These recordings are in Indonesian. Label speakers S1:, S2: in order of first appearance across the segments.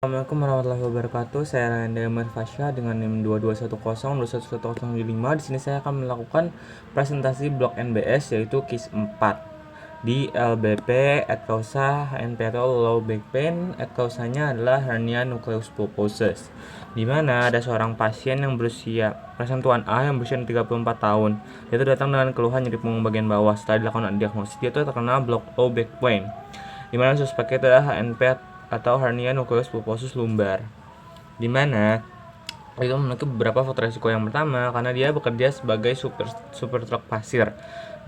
S1: Assalamualaikum warahmatullahi wabarakatuh. Saya Randa Amar Fasya dengan NIM 2210 21105. Di sini saya akan melakukan presentasi blok NBS yaitu case 4 di LBP at causa HNP-RO low back pain. At causanya adalah hernia nucleus pulposus, di mana ada seorang pasien yang berusia persentuhan A yang berusia 34 tahun. Dia itu datang dengan keluhan nyeri punggung bagian bawah. Setelah dilakukan diagnosis, dia itu terkena blok low back pain, di mana suspeknya adalah HNP atau hernia nucleus pulposus lumbar, di mana itu memiliki beberapa faktor risiko. Yang pertama, karena dia bekerja sebagai super truk pasir,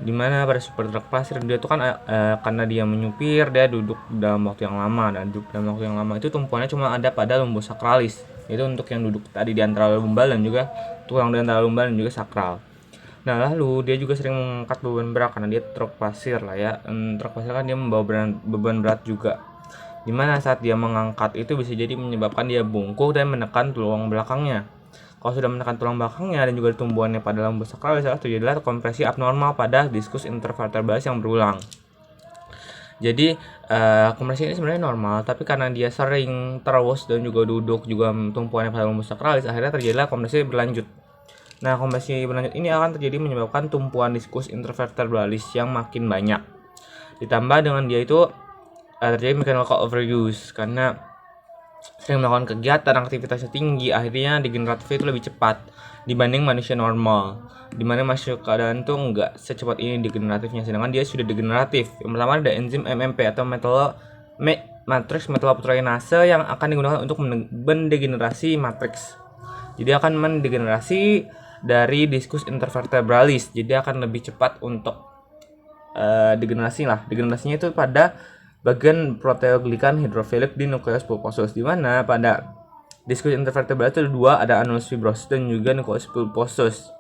S1: di mana pada super truk pasir dia itu kan karena dia menyupir, dia duduk dalam waktu yang lama, dan duduk dalam waktu yang lama itu tumpuannya cuma ada pada lumbus sakralis. Itu untuk yang duduk tadi di antara lumbal dan juga tulang di antara lumbal dan juga sakral. Nah, lalu dia juga sering mengangkat beban berat karena dia truk pasir lah ya. Truk pasir kan dia membawa beban berat juga, dimana saat dia mengangkat itu bisa jadi menyebabkan dia bungkuk dan menekan tulang belakangnya. Kalau sudah menekan tulang belakangnya dan juga tumbuhannya pada lambung sakralis, terjadilah kompresi abnormal pada diskus intervertebralis yang berulang. Jadi kompresi ini sebenarnya normal, tapi karena dia sering terus dan juga duduk juga tumpuannya pada lambung sakralis, akhirnya terjadilah kompresi berlanjut. Nah, kompresi berlanjut ini akan terjadi menyebabkan tumpuan diskus intervertebralis yang makin banyak. Ditambah dengan dia itu terjadi mechanical overuse karena sering melakukan kegiatan aktivitasnya tinggi, akhirnya degeneratif itu lebih cepat dibanding manusia normal, dimana manusia keadaan tuh nggak secepat ini degeneratifnya, sedangkan dia sudah degeneratif. Yang pertama ada enzim MMP atau matrix metalloproteinase yang akan digunakan untuk mendegenerasi matriks. Jadi akan mendegenerasi dari diskus intervertebralis, jadi akan lebih cepat untuk degenerasi lah. Degenerasinya itu pada bagian proteoglikan hidrofilik di nucleus pulposus, di mana pada diskus intervertebralis itu dua, ada annulus fibrosus dan juga nucleus pulposus.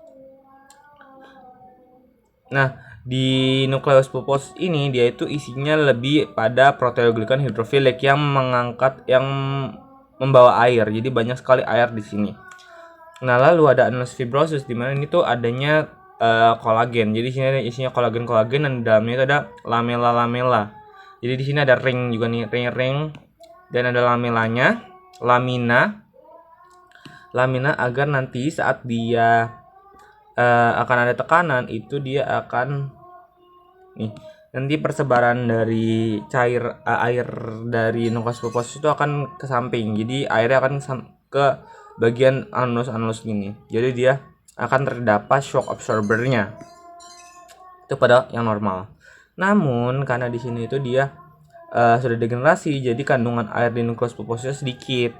S1: Nah, di nucleus pulposus ini dia itu isinya lebih pada proteoglikan hidrofilik yang membawa air. Jadi banyak sekali air di sini. Nah, lalu ada annulus fibrosus, di mana ini tuh adanya kolagen. Jadi di sini isinya kolagen dan di dalamnya itu ada lamela. Jadi di sini ada ring juga nih, ring dan ada lamina agar nanti saat dia akan ada tekanan itu dia akan nanti persebaran dari cair air dari nucleus pulposus itu akan ke samping. Jadi airnya akan ke bagian anus gini. Jadi dia akan terdapat shock absorbernya. Itu pada yang normal. Namun karena di sini itu dia sudah degenerasi, jadi kandungan air di nucleus pulposusnya sedikit,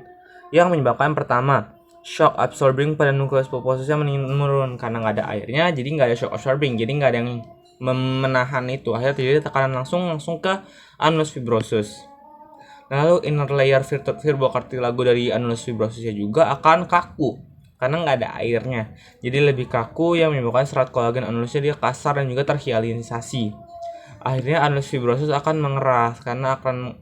S1: yang menyebabkan pertama shock absorbing pada nucleus pulposusnya menurun karena nggak ada airnya, jadi nggak ada shock absorbing, jadi nggak ada yang menahan itu, akhirnya terjadi tekanan langsung ke annulus fibrosus. Lalu inner layer fibrocartilago dari annulus fibrosusnya juga akan kaku karena nggak ada airnya, jadi lebih kaku yang menyebabkan serat kolagen annulusnya dia kasar dan juga terhialinisasi. Akhirnya annulus fibrosus akan mengeras, karena akan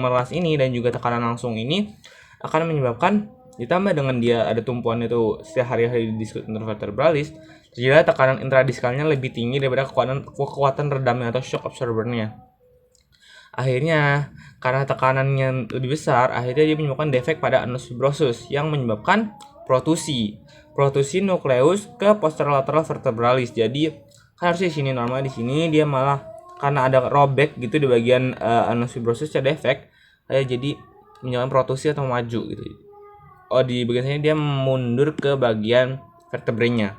S1: mengeras ini dan juga tekanan langsung ini akan menyebabkan, ditambah dengan dia ada tumpuan itu sehari-hari di diskus intervertebralis, jadi tekanan intradiskalnya lebih tinggi daripada kekuatan redamnya atau shock absorbernya. Akhirnya karena tekanannya lebih besar, akhirnya dia menyebabkan defek pada annulus fibrosus yang menyebabkan protusi nukleus ke posterolateral vertebralis. Jadi kan harusnya di sini normal, di sini dia malah karena ada robek gitu di bagian annulus fibrosus ada defek, jadi menyebabkan protusi atau maju gitu. Di bagian sini dia mundur ke bagian vertebrenya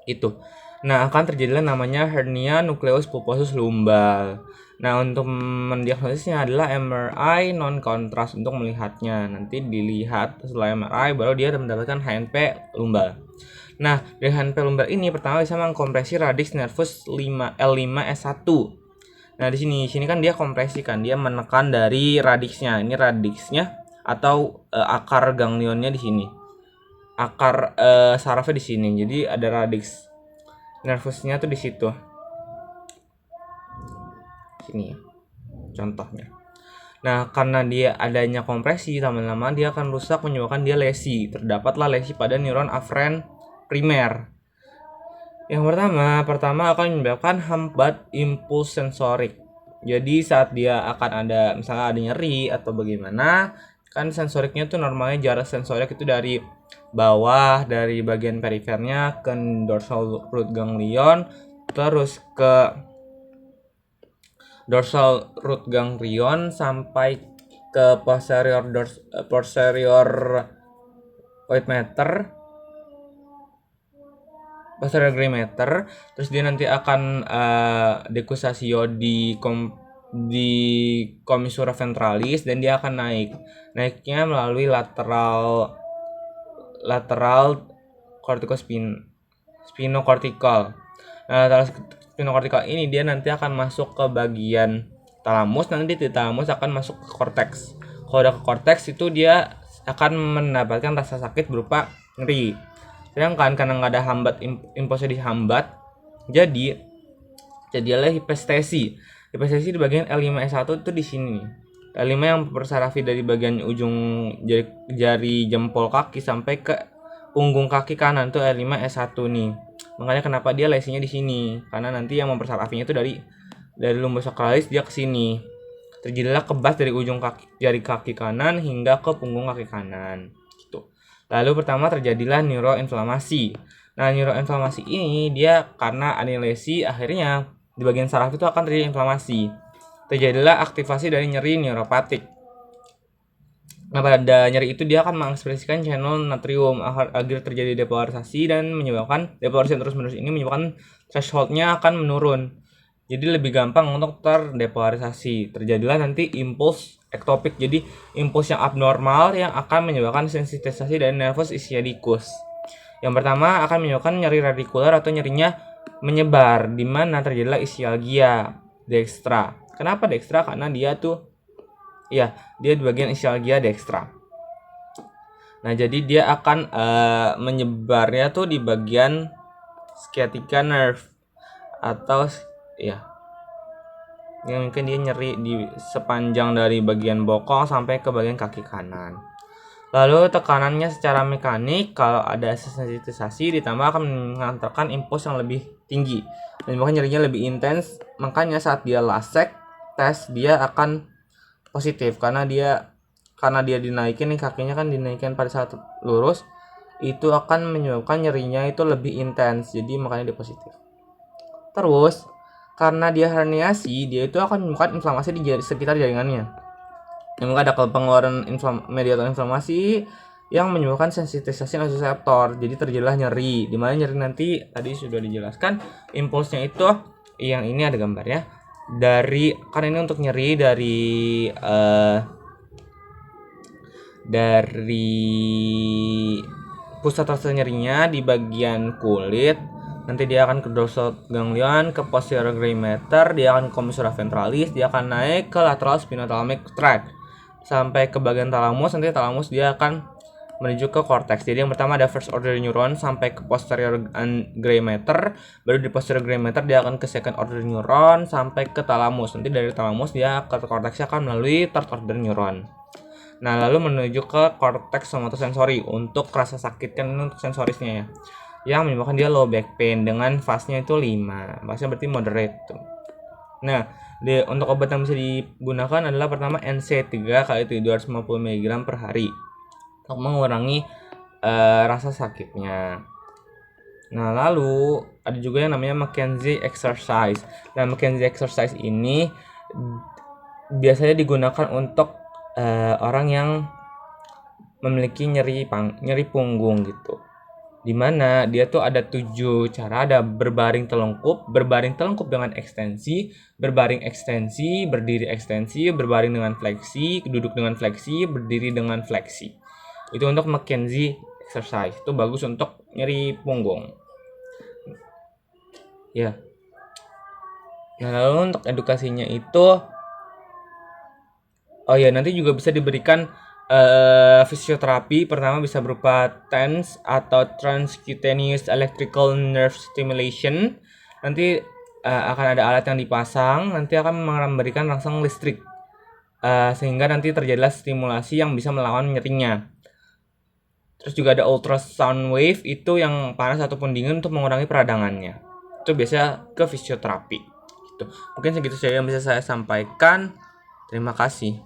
S1: itu. Nah, akan terjadilah namanya hernia nucleus pulposus lumbal. Nah, untuk mendiagnosisnya adalah MRI non kontras untuk melihatnya. Nanti dilihat setelah MRI baru dia mendapatkan HNP lumbal. Nah, dari HNP lumbal ini pertama bisa mengkompresi radix nervus L5S1. Nah, di sini kan dia kompresi kan, dia menekan dari radixnya. Ini radixnya atau akar ganglionnya di sini. Akar sarafnya di sini. Jadi ada radix nervusnya tuh di situ. Sini ya. Contohnya. Nah, karena dia adanya kompresi, lama-lama dia akan rusak, menyebabkan dia lesi. Terdapatlah lesi pada neuron aferen primer. Yang pertama akan menyebabkan hambat impuls sensorik. Jadi saat dia akan ada misalnya ada nyeri atau bagaimana, Kan sensoriknya tuh normalnya jarak sensorik itu dari bawah, dari bagian perifernya ke dorsal root ganglion, terus ke dorsal root ganglion sampai ke posterior white matter, posterior gray matter. Terus dia nanti akan decussatio di commissura ventralis, dan dia akan naiknya melalui lateral spinocortical. Nah, lateral spinocortical ini dia nanti akan masuk ke bagian talamus, nanti di talamus akan masuk ke korteks. Kalau udah ke korteks itu dia akan mendapatkan rasa sakit berupa nyeri. Sedangkan karena nggak ada impulsnya dihambat, jadilah hipestesi. Hipestesi di bagian L5S1 itu di sini. L5 yang bersarafi dari bagian ujung jari jempol kaki sampai ke punggung kaki kanan tuh L5S1 nih. Makanya kenapa dia lesinya di sini, karena nanti yang mempersarafinya itu dari lumbus sacralis dia ke sini. Terjadilah kebas dari ujung jari kaki kanan hingga ke punggung kaki kanan gitu. Lalu pertama terjadilah neuroinflamasi. Nah, neuroinflamasi ini dia karena ada lesi, akhirnya di bagian saraf itu akan terjadi inflamasi. Terjadilah aktivasi dari nyeri neuropatik. Nah, pada nyeri itu dia akan mengekspresikan channel natrium agar terjadi depolarisasi, dan menyebabkan depolarisasi terus-menerus ini menyebabkan thresholdnya akan menurun. Jadi lebih gampang untuk terdepolarisasi. Terjadilah nanti impuls ektopik. Jadi impuls yang abnormal yang akan menyebabkan sensitisasi dari nervus ischiadicus. Yang pertama akan menyebabkan nyeri radikular atau nyerinya menyebar, di mana terjadilah ischialgia dextra. Kenapa dextra? Karena dia di bagian ischialgia dextra. Nah, jadi dia akan menyebarnya tuh di bagian sciatica nerve, atau yang mungkin dia nyeri di sepanjang dari bagian bokong sampai ke bagian kaki kanan. Lalu tekanannya secara mekanik, kalau ada sensitisasi ditambah akan mengantarkan impuls yang lebih tinggi, dan bahkan nyerinya lebih intens. Makanya saat dia lasek tes dia akan positif, karena dia dinaikin nih, kakinya kan dinaikin pada saat lurus, itu akan menyebabkan nyerinya itu lebih intens, jadi makanya dia positif. Terus karena dia herniasi, dia itu akan menyebabkan inflamasi di sekitar jaringannya. Yang ada pengeluaran mediator inflamasi yang menyebabkan sensitisasi nociceptor. Jadi terjadilah nyeri. Di mana nyeri nanti tadi sudah dijelaskan, impulsnya itu yang ini ada gambarnya. Kan ini untuk nyeri dari pusat rasa nyerinya di bagian kulit. Nanti dia akan ke dorsal ganglion, ke posterior gray matter, dia akan ke commissura ventralis, dia akan naik ke lateral spinothalamic tract sampai ke bagian talamus. Nanti talamus dia akan menuju ke cortex. Jadi yang pertama ada first order neuron sampai ke posterior gray matter, baru di posterior gray matter dia akan ke second order neuron sampai ke talamus. Nanti dari talamus dia ke cortex akan melalui third order neuron. Nah, lalu menuju ke cortex somatosensori untuk rasa sakit, kan untuk sensorisnya ya, yang menyebabkan dia low back pain dengan fase-nya itu 5. Fase berarti moderate tuh. Nah, untuk obat yang bisa digunakan adalah pertama NC3 kali 250 mg per hari untuk mengurangi rasa sakitnya. Nah, lalu ada juga yang namanya McKenzie exercise. Nah, McKenzie exercise ini biasanya digunakan untuk orang yang memiliki nyeri punggung gitu. Dimana dia tuh ada 7 cara. Ada berbaring telungkup dengan ekstensi, berbaring ekstensi, berdiri ekstensi, berbaring dengan fleksi, duduk dengan fleksi, berdiri dengan fleksi. Itu untuk McKenzie exercise. Itu bagus untuk nyeri punggung. Ya. Nah, lalu untuk edukasinya itu nanti juga bisa diberikan fisioterapi. Pertama bisa berupa TENS atau transcutaneous electrical nerve stimulation. Nanti akan ada alat yang dipasang, nanti akan memberikan rangsang listrik sehingga nanti terjadilah stimulasi yang bisa melawan nyerinya. Terus juga ada ultrasound wave, itu yang panas ataupun dingin untuk mengurangi peradangannya. Itu biasa ke fisioterapi gitu. Mungkin segitu saja yang bisa saya sampaikan. Terima kasih.